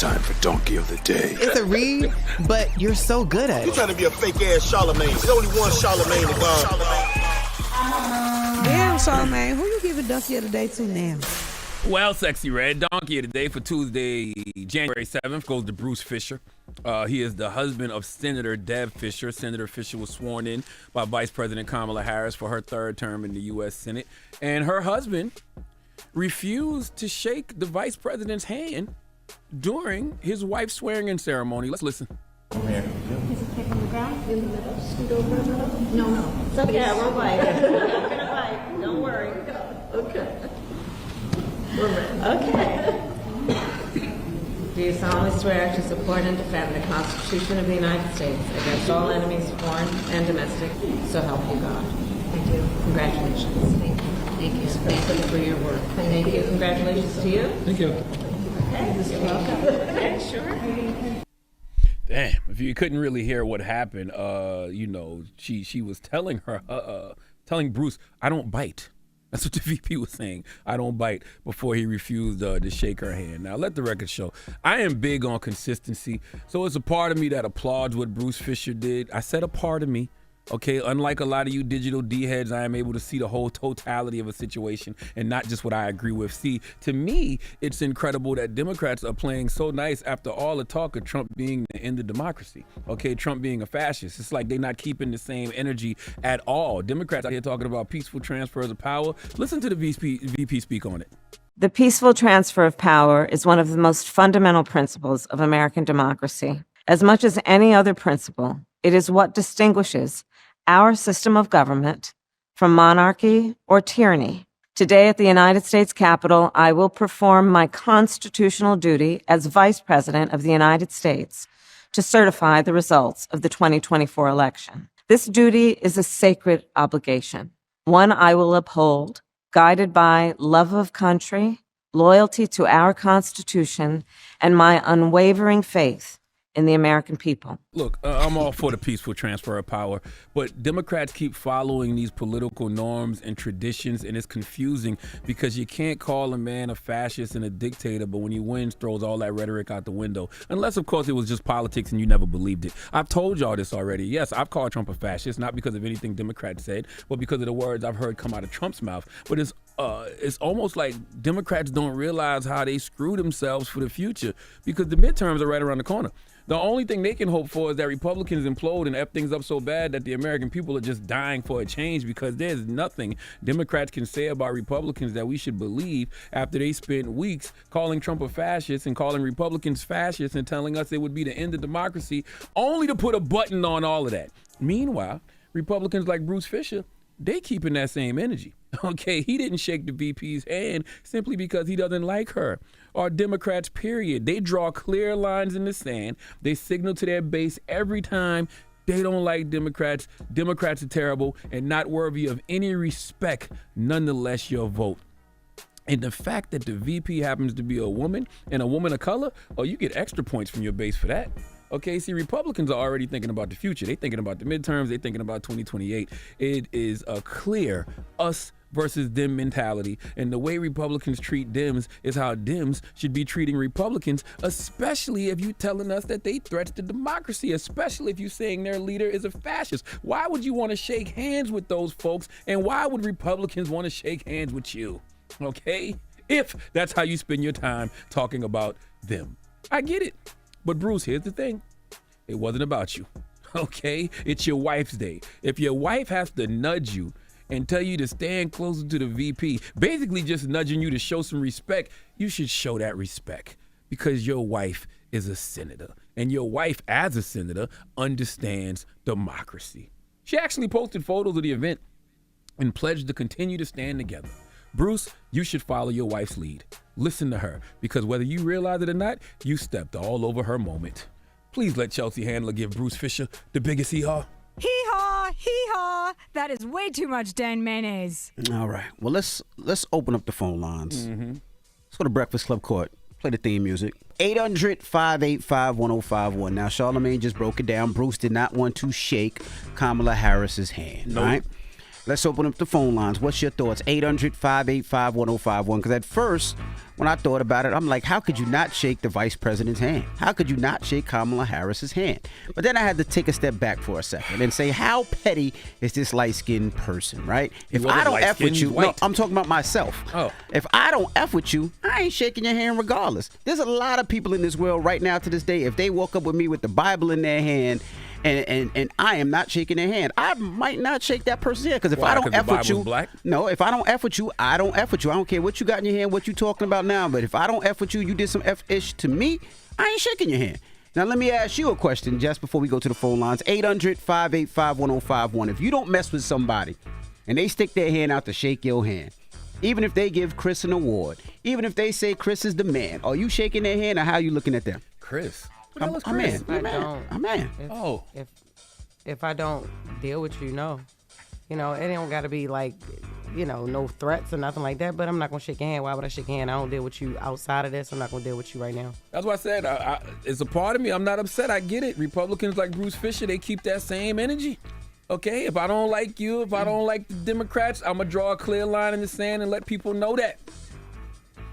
time for Donkey of the Day. It's a read, but you're so good at it. You trying to be a fake-ass Charlamagne. There's only one Charlamagne in God. Damn, Charlamagne, who you giving Donkey of the Day to now? Well, Sexy Red, Donkey of the Day for Tuesday, January 7th goes to Bruce Fisher. He is the husband of Senator Deb Fisher. Senator Fisher was sworn in by Vice President Kamala Harris for her third term in the U.S. Senate. And her husband refused to shake the vice president's hand during his wife's swearing-in ceremony. Let's listen. Is it kick on the ground? In the middle? Scoot over in the middle? No. It's okay, I won't bite. I'm gonna bite. Don't worry. Okay. Okay. Do you solemnly swear to support and defend the Constitution of the United States against all enemies, foreign and domestic, so help you God? I do. Congratulations. Thank you. Thank you. Thank you for your work. Thank you. Congratulations to you. Thank you. Okay, you're welcome. Okay, sure. Damn, if you couldn't really hear what happened, she was telling telling Bruce, I don't bite. That's what the VP was saying. I don't bite, before he refused to shake her hand. Now, let the record show, I am big on consistency. So it's a part of me that applauds what Bruce Fisher did. I said a part of me. Okay, unlike a lot of you digital D-heads, I am able to see the whole totality of a situation and not just what I agree with. See, to me, it's incredible that Democrats are playing so nice after all the talk of Trump being the end of democracy. Okay, Trump being a fascist. It's like they're not keeping the same energy at all. Democrats out here talking about peaceful transfers of power. Listen to the VP speak on it. The peaceful transfer of power is one of the most fundamental principles of American democracy. As much as any other principle, it is what distinguishes our system of government from monarchy or tyranny. Today at the United States Capitol, I will perform my constitutional duty as Vice President of the United States to certify the results of the 2024 election. This duty is a sacred obligation, one I will uphold, guided by love of country, loyalty to our Constitution, and my unwavering faith in the American people. Look, I'm all for the peaceful transfer of power, but Democrats keep following these political norms and traditions, and it's confusing because you can't call a man a fascist and a dictator, but when he wins, throws all that rhetoric out the window. Unless, of course, it was just politics and you never believed it. I've told y'all this already. Yes, I've called Trump a fascist, not because of anything Democrats said, but because of the words I've heard come out of Trump's mouth. But it's almost like Democrats don't realize how they screw themselves for the future because the midterms are right around the corner. The only thing they can hope for is that Republicans implode and F things up so bad that the American people are just dying for a change, because there's nothing Democrats can say about Republicans that we should believe after they spent weeks calling Trump a fascist and calling Republicans fascists and telling us it would be the end of democracy, only to put a button on all of that. Meanwhile, Republicans like Bruce Fisher, they keeping that same energy. Okay, he didn't shake the VP's hand simply because he doesn't like her. Or Democrats, period. They draw clear lines in the sand. They signal to their base every time they don't like Democrats. Democrats are terrible and not worthy of any respect, nonetheless your vote. And the fact that the VP happens to be a woman and a woman of color, oh, you get extra points from your base for that. Okay, see, Republicans are already thinking about the future. They're thinking about the midterms. They're thinking about 2028. It is a clear us versus them mentality. And the way Republicans treat Dems is how Dems should be treating Republicans, especially if you're telling us that they threats to democracy, especially if you're saying their leader is a fascist. Why would you want to shake hands with those folks? And why would Republicans want to shake hands with you? Okay? If that's how you spend your time talking about them. I get it. But Bruce, here's the thing. It wasn't about you. Okay? It's your wife's day. If your wife has to nudge you and tell you to stand closer to the VP, basically just nudging you to show some respect, you should show that respect because your wife is a senator. And your wife, as a senator, understands democracy. She actually posted photos of the event and pledged to continue to stand together. Bruce, you should follow your wife's lead. Listen to her, because whether you realize it or not, you stepped all over her moment. Please let Chelsea Handler give Bruce Fisher the biggest hee-haw. Hee-haw, hee-haw. That is way too much Dan mayonnaise. All right. Well, let's open up the phone lines. Mm-hmm. Let's go to Breakfast Club Court. Play the theme music. 800-585-1051. Now, Charlamagne just broke it down. Bruce did not want to shake Kamala Harris's hand. Nope. Right? Let's open up the phone lines. What's your thoughts? 800-585-1051. Because at first, when I thought about it, I'm like, how could you not shake the vice president's hand? How could you not shake Kamala Harris's hand? But then I had to take a step back for a second and say, how petty is this light-skinned person, right? If I don't F with you, no, I'm talking about myself. Oh. If I don't F with you, I ain't shaking your hand regardless. There's a lot of people in this world right now to this day, if they woke up with me with the Bible in their hand, and I am not shaking their hand, I might not shake that person's hand. Because if I don't F with you, no, if I don't F with you, I don't F with you. I don't care what you got in your hand, what you talking about now. But if I don't F with you, you did some F-ish to me, I ain't shaking your hand. Now, let me ask you a question, Jess, before we go to the phone lines. 800-585-1051. If you don't mess with somebody and they stick their hand out to shake your hand, even if they give Chris an award, even if they say Chris is the man, are you shaking their hand or how are you looking at them? Chris? I'm man. If I don't deal with you, no. You know, it don't got to be like, you know, no threats or nothing like that, but I'm not going to shake your hand. Why would I shake your hand? I don't deal with you outside of this. I'm not going to deal with you right now. That's what I said. It's a part of me. I'm not upset. I get it. Republicans like Bruce Fisher, they keep that same energy. Okay? If I don't like you, if I don't like the Democrats, I'm going to draw a clear line in the sand and let people know that.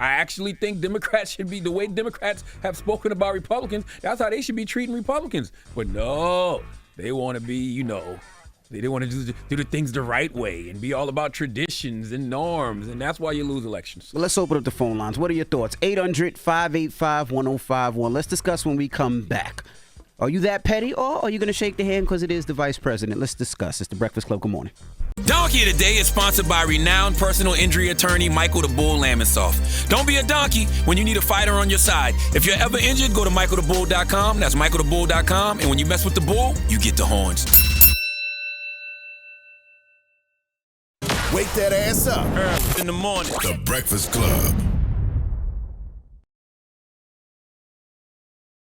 I actually think Democrats should be, the way Democrats have spoken about Republicans, that's how they should be treating Republicans. But no, they want to be, you know, they want to do the things the right way and be all about traditions and norms, and that's why you lose elections. Well, let's open up the phone lines. What are your thoughts? 800-585-1051. Let's discuss when we come back. Are you that petty, or are you going to shake the hand because it is the vice president? Let's discuss. It's the Breakfast Club. Good morning. Donkey of the Day is sponsored by renowned personal injury attorney Michael the Bull Lamonsoff. Don't be a donkey when you need a fighter on your side. If you're ever injured, go to michaelthebull.com. That's michaelthebull.com. And when you mess with the bull, you get the horns. Wake that ass up. In the morning. The Breakfast Club.